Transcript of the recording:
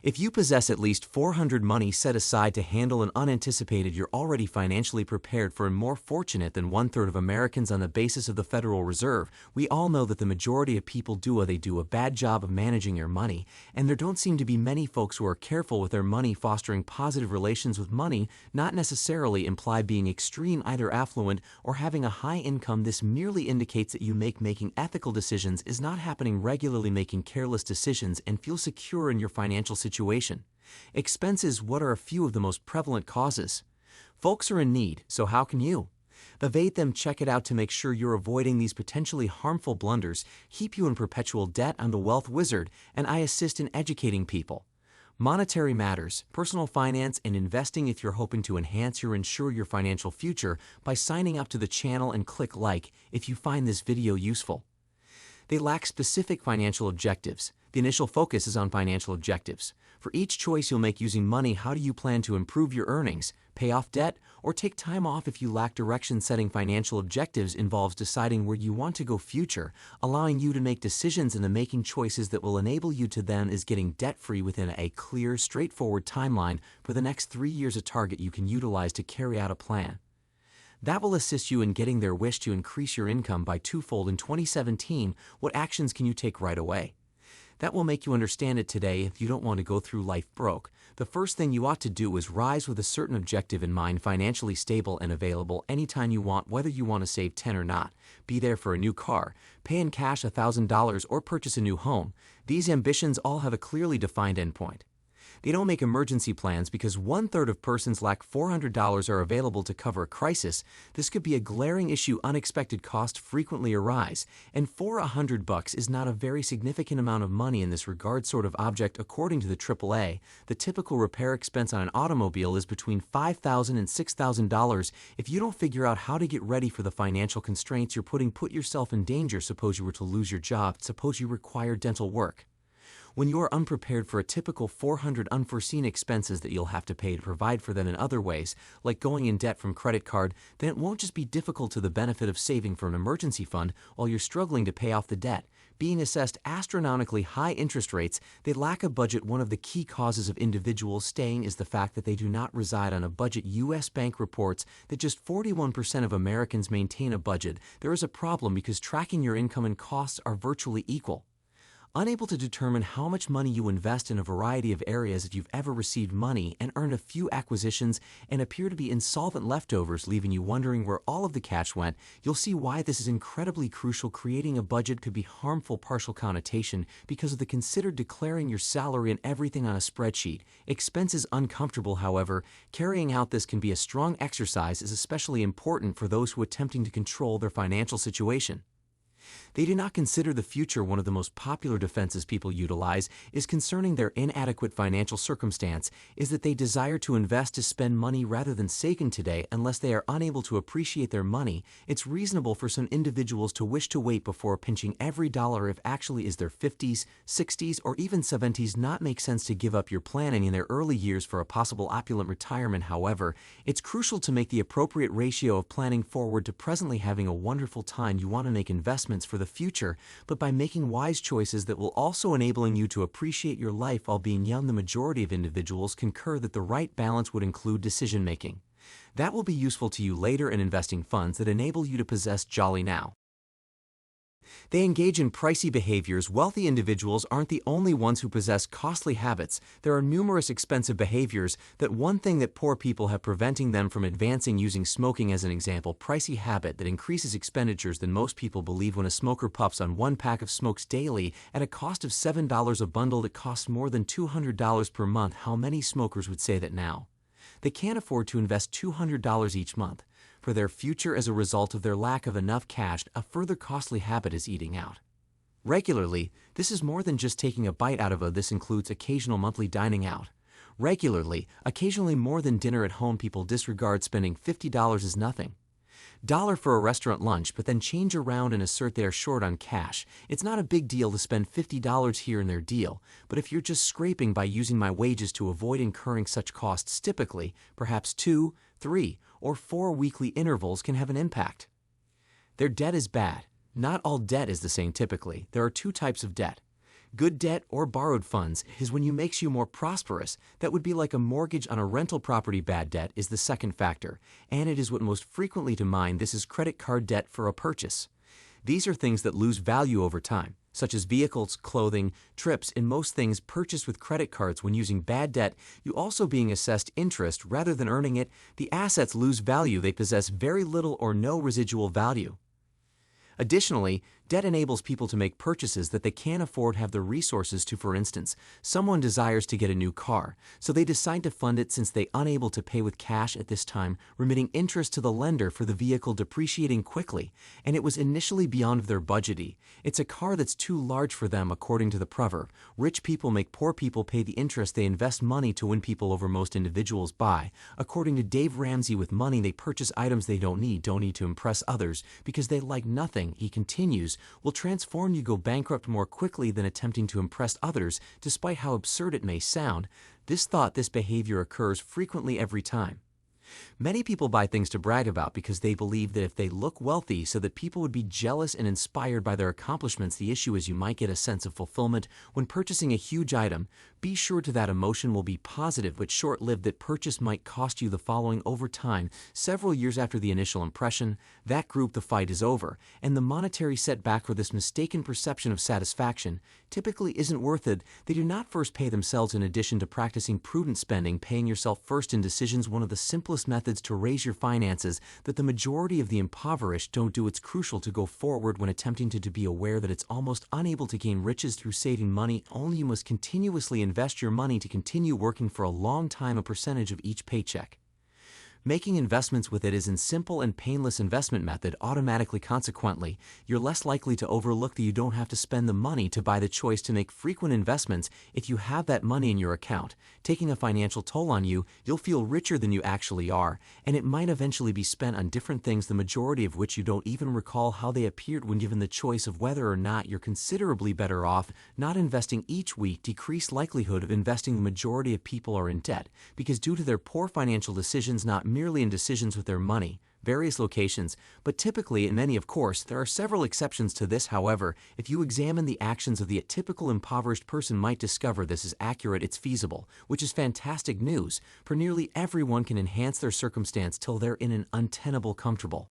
If you possess at least 400 money set aside to handle an unanticipated, you're already financially prepared for and more fortunate than one-third of Americans on the basis of the Federal Reserve. We all know that the majority of people do a bad job of managing their money, and there don't seem to be many folks who are careful with their money. Fostering positive relations with money not necessarily imply being extreme, either affluent or having a high income. This merely indicates that you making ethical decisions is not happening regularly, making careless decisions, and feel secure in your financial situation. Expenses. What are a few of the most prevalent causes? Folks are in need, so how can you evade them? Check it out to make sure you're avoiding these potentially harmful blunders. Keep you in perpetual debt. I'm the Wealth Wizard, and I assist in educating people. Monetary matters, personal finance, and investing. If you're hoping to enhance or ensure your financial future by signing up to the channel and click like if you find this video useful. They lack specific financial objectives. The initial focus is on financial objectives. For each choice you'll make using money, how do you plan to improve your earnings, pay off debt, or take time off if you lack direction? Setting financial objectives involves deciding where you want to go future, allowing you to make decisions and making choices that will enable you to then is getting debt-free within a clear, straightforward timeline for the next 3 years, a target you can utilize to carry out a plan that will assist you in getting there. Wish to increase your income by twofold in 2017. What actions can you take right away that will make you understand it today if you don't want to go through life broke? The first thing you ought to do is rise with a certain objective in mind, financially stable and available anytime you want, whether you want to save 10 or not, be there for a new car, pay in cash $1,000, or purchase a new home. These ambitions all have a clearly defined endpoint. They don't make emergency plans because one-third of persons lack $400 are available to cover a crisis. This could be a glaring issue. Unexpected costs frequently arise, and for $100 is not a very significant amount of money in this regard. Sort of object. According to the AAA, the typical repair expense on an automobile is between $5,000 and $6,000. If you don't figure out how to get ready for the financial constraints, you're put yourself in danger. Suppose you were to lose your job. Suppose you require dental work. When you are unprepared for a typical 400 unforeseen expenses that you'll have to pay to provide for them in other ways, like going in debt from credit card, then it won't just be difficult to the benefit of saving for an emergency fund while you're struggling to pay off the debt. Being assessed astronomically high interest rates, they lack a budget. One of the key causes of individuals staying is the fact that they do not reside on a budget. U.S. Bank reports that just 41% of Americans maintain a budget. There is a problem because tracking your income and costs are virtually equal. Unable to determine how much money you invest in a variety of areas. If you've ever received money and earned a few acquisitions and appear to be insolvent leftovers, leaving you wondering where all of the cash went, you'll see why this is incredibly crucial. Creating a budget could be harmful. Partial connotation because of the considered declaring your salary and everything on a spreadsheet. Expenses uncomfortable. However, carrying out this can be a strong exercise, is especially important for those who are attempting to control their financial situation. They do not consider the future. One of the most popular defenses people utilize is concerning their inadequate financial circumstance is that they desire to invest to spend money rather than saving today. Unless they are unable to appreciate their money, it's reasonable for some individuals to wish to wait before pinching every dollar. If actually is their 50s, 60s, or even 70s, not make sense to give up your planning in their early years for a possible opulent retirement. However, it's crucial to make the appropriate ratio of planning forward to presently having a wonderful time. You want to make investments for the future, but by making wise choices that will also enabling you to appreciate your life while being young. The majority of individuals concur that the right balance would include decision making that will be useful to you later, and investing funds that enable you to possess jolly now. They engage in pricey behaviors. Wealthy individuals aren't the only ones who possess costly habits. There are numerous expensive behaviors that one thing that poor people have preventing them from advancing. Using smoking as an example, pricey habit that increases expenditures than most people believe. When a smoker puffs on one pack of smokes daily at a cost of $7 a bundle, it costs more than $200 per month. How many smokers would say that now they can't afford to invest $200 each month for their future as a result of their lack of enough cash? A further costly habit is eating out regularly. This is more than just taking a bite out of a. This includes occasional monthly dining out regularly, occasionally more than dinner at home. People disregard spending $50 as nothing dollar for a restaurant lunch, but then change around and assert they are short on cash. It's not a big deal to spend $50 here and there deal, but if you're just scraping by using my wages to avoid incurring such costs, typically, perhaps 2, 3, or 4 weekly intervals can have an impact. Their debt is bad. Not all debt is the same typically. There are two types of debt: Good debt or borrowed funds is when you makes you more prosperous. That would be like a mortgage on a rental property. Bad debt is the second factor, and it is what most frequently to mind. This is credit card debt for a purchase. These are things that lose value over time, such as vehicles, clothing, trips, and most things purchased with credit cards. When using bad debt, you also being assessed interest rather than earning it. The assets lose value. They possess very little or no residual value. Additionally, debt enables people to make purchases that they can't afford, have the resources to. For instance, someone desires to get a new car, so they decide to fund it since they unable to pay with cash at this time, remitting interest to the lender for the vehicle depreciating quickly, and it was initially beyond their budget. It's a car that's too large for them. According to the proverb, rich people make poor people pay the interest. They invest money to win people over. Most individuals buy. According to Dave Ramsey, with money they purchase items they don't need to impress others because they like nothing. He continues, will transform you go bankrupt more quickly than attempting to impress others, despite how absurd it may sound. This behavior occurs frequently every time. Many people buy things to brag about because they believe that if they look wealthy, so that people would be jealous and inspired by their accomplishments. The issue is you might get a sense of fulfillment when purchasing a huge item. Be sure to that emotion will be positive but short-lived. That purchase might cost you the following over time. Several years after the initial impression, that group the fight is over, and the monetary setback for this mistaken perception of satisfaction typically isn't worth it. They do not first pay themselves. In addition to practicing prudent spending, paying yourself first in decisions, one of the simplest methods to raise your finances that the majority of the impoverished don't do. It's crucial to go forward when attempting to be aware that it's almost unable to gain riches through saving money. Only you must continuously invest your money to continue working for a long time, a percentage of each paycheck. Making investments with it is a simple and painless investment method. Automatically, consequently, you're less likely to overlook that you don't have to spend the money to buy. The choice to make frequent investments. If you have that money in your account taking a financial toll on you, you'll feel richer than you actually are, and it might eventually be spent on different things, the majority of which you don't even recall how they appeared. When given the choice of whether or not, you're considerably better off not investing each week. Decreased likelihood of investing. The majority of people are in debt because due to their poor financial decisions, not merely in decisions with their money. Various locations, but typically in many. Of course, there are several exceptions to this. However, if you examine the actions of the typical impoverished person, might discover this is accurate. It's feasible, which is fantastic news, for nearly everyone can enhance their circumstance till they're in an untenable comfortable